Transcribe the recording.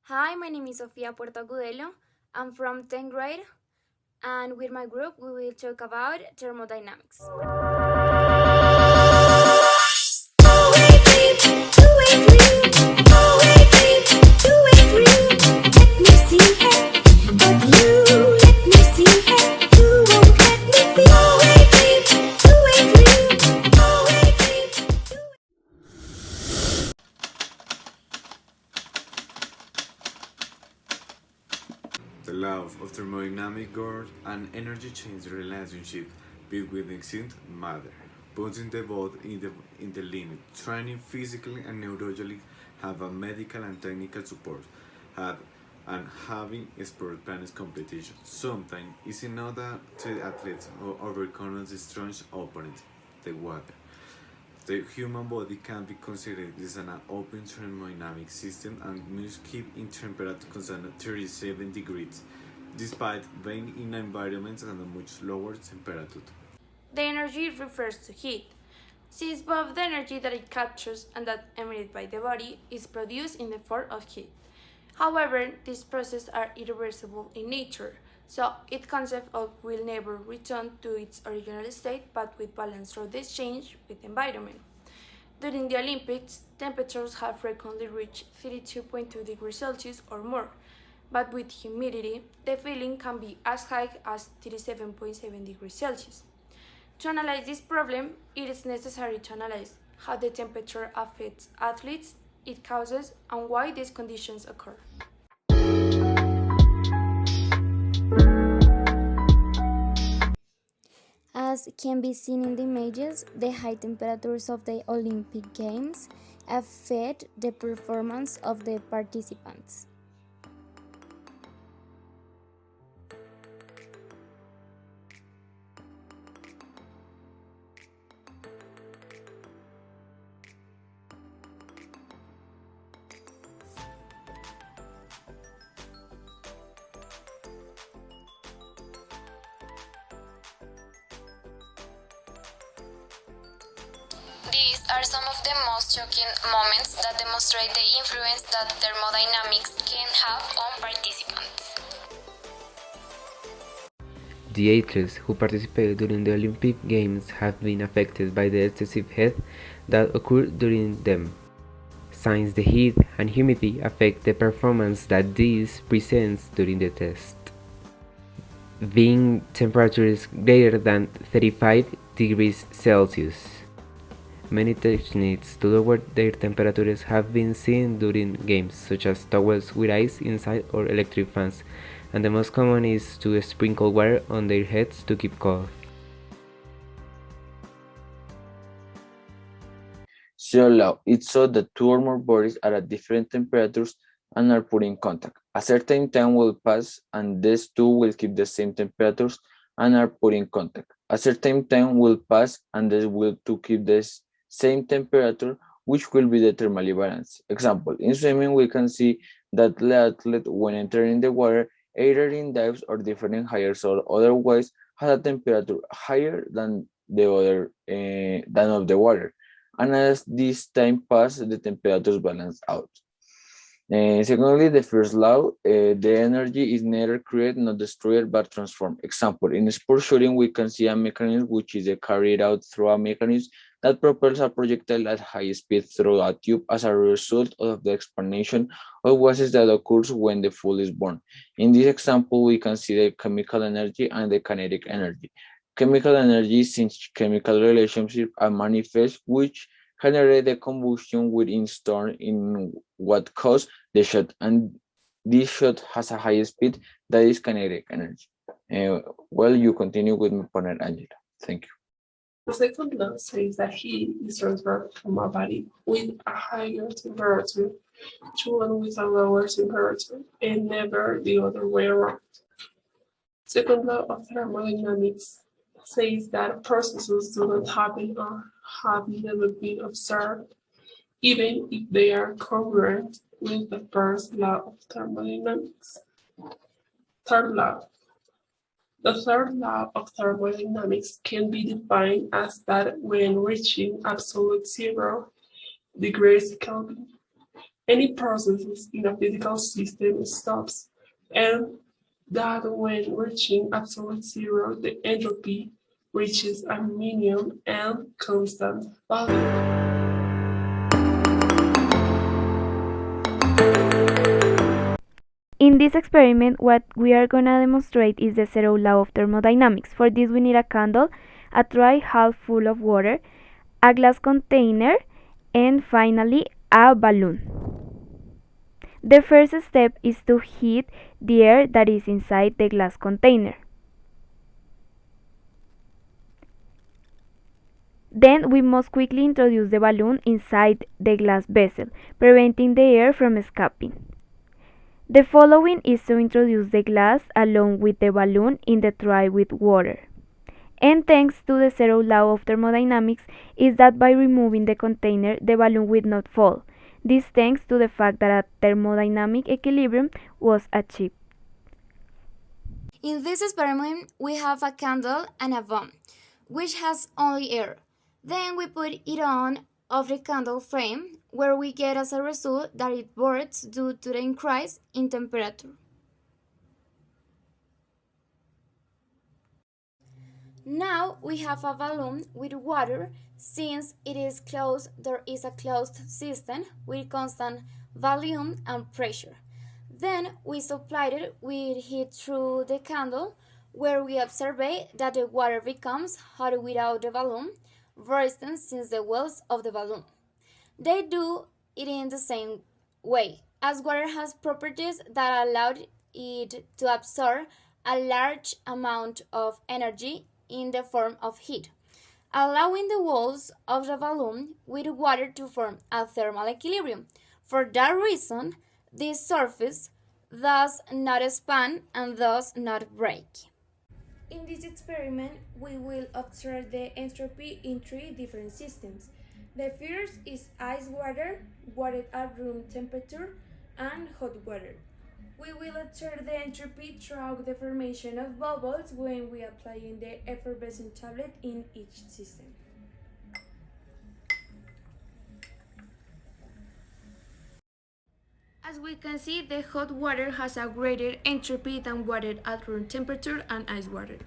Hi, my name is Sofia Puertoagudelo. I'm from 10th grade, and with my group, we will talk about thermodynamics. The laws of thermodynamics guard an energy change relationship between existing matter, putting the both in the limit. Training physically and neurologically have a medical and technical support, have and having sport tennis competition. Sometimes it's enough that the athletes overcome the strongest opponent, the water. The human body can be considered as an open thermodynamic system and must keep in temperature constant at 37 degrees, despite being in environments at a much lower temperature. The energy refers to heat, since both the energy that it captures and that emitted by the body is produced in the form of heat. However, these processes are irreversible in nature, so its concept of will never return to its original state but with balance through this change with the environment. During the Olympics, temperatures have frequently reached 32.2 degrees Celsius or more, but with humidity, the feeling can be as high as 37.7 degrees Celsius. To analyze this problem, it is necessary to analyze how the temperature affects athletes, its causes, and why these conditions occur. As can be seen in the images, the high temperatures of the Olympic Games affect the performance of the participants. These are some of the most shocking moments that demonstrate the influence that thermodynamics can have on participants. The athletes who participated during the Olympic Games have been affected by the excessive heat that occurred during them, since the heat and humidity affect the performance that these presents during the test. Being temperatures greater than 35 degrees Celsius. Many techniques to lower their temperatures have been seen during games, such as towels with ice inside or electric fans, and the most common is to sprinkle water on their heads to keep cold. Zero law. It's so that two or more bodies are at different temperatures and are put in contact. A certain time will pass and these two will keep the same temperatures and are put in contact. A certain time will pass and these will to keep this same temperature, which will be the thermally balanced. Example, in swimming we can see that the athlete when entering the water either in dives or different higher or otherwise has a temperature higher than the other than of the water, and as this time passes, the temperatures balance out. Secondly, the first law, the energy is neither created nor destroyed but transformed. Example, in sport shooting, we can see a mechanism which is carried out through a mechanism that propels a projectile at high speed through a tube as a result of the expansion of gases that occurs when the fuel is born. In this example, we can see the chemical energy and the kinetic energy. Chemical energy since chemical relationships are manifest which generate the combustion within storm in what causes the shot, and this shot has a high speed that is kinetic energy. Well, you continue with my partner Angela. Thank you. The second law says that heat is transferred from a body with a higher temperature to one with a lower temperature, and never the other way around. Second law of thermodynamics says that processes do not happen or have never been observed, even if they are congruent with the first law of thermodynamics. Third law. The third law of thermodynamics can be defined as that when reaching absolute 0 degrees Kelvin, Any processes in a physical system stops, and that when reaching absolute zero, the entropy reaches a minimum and constant value. In this experiment, what we are going to demonstrate is the zero law of thermodynamics. For this, we need a candle, a tray half full of water, a glass container, and finally, a balloon. The first step is to heat the air that is inside the glass container. Then we must quickly introduce the balloon inside the glass vessel, preventing the air from escaping. The following is to introduce the glass along with the balloon in the tray with water. And thanks to the zero law of thermodynamics is that by removing the container, the balloon will not fall. This thanks to the fact that a thermodynamic equilibrium was achieved. In this experiment, we have a candle and a bomb, which has only air. Then we put it on of the candle flame, where we get as a result that it burns due to the increase in temperature. Now we have a balloon with water. Since it is closed, there is a closed system with constant volume and pressure. Then we supplied it with heat through the candle, where we observe that the water becomes hot without the balloon, for instance, since the walls of the balloon. They do it in the same way, as water has properties that allow it to absorb a large amount of energy in the form of heat, allowing the walls of the balloon with water to form a thermal equilibrium. For that reason, this surface does not expand and does not break. In this experiment, we will observe the entropy in three different systems. The first is ice water, water at room temperature, and hot water. We will observe the entropy throughout the formation of bubbles when we apply the effervescent tablet in each system. As we can see, the hot water has a greater entropy than water at room temperature and ice water.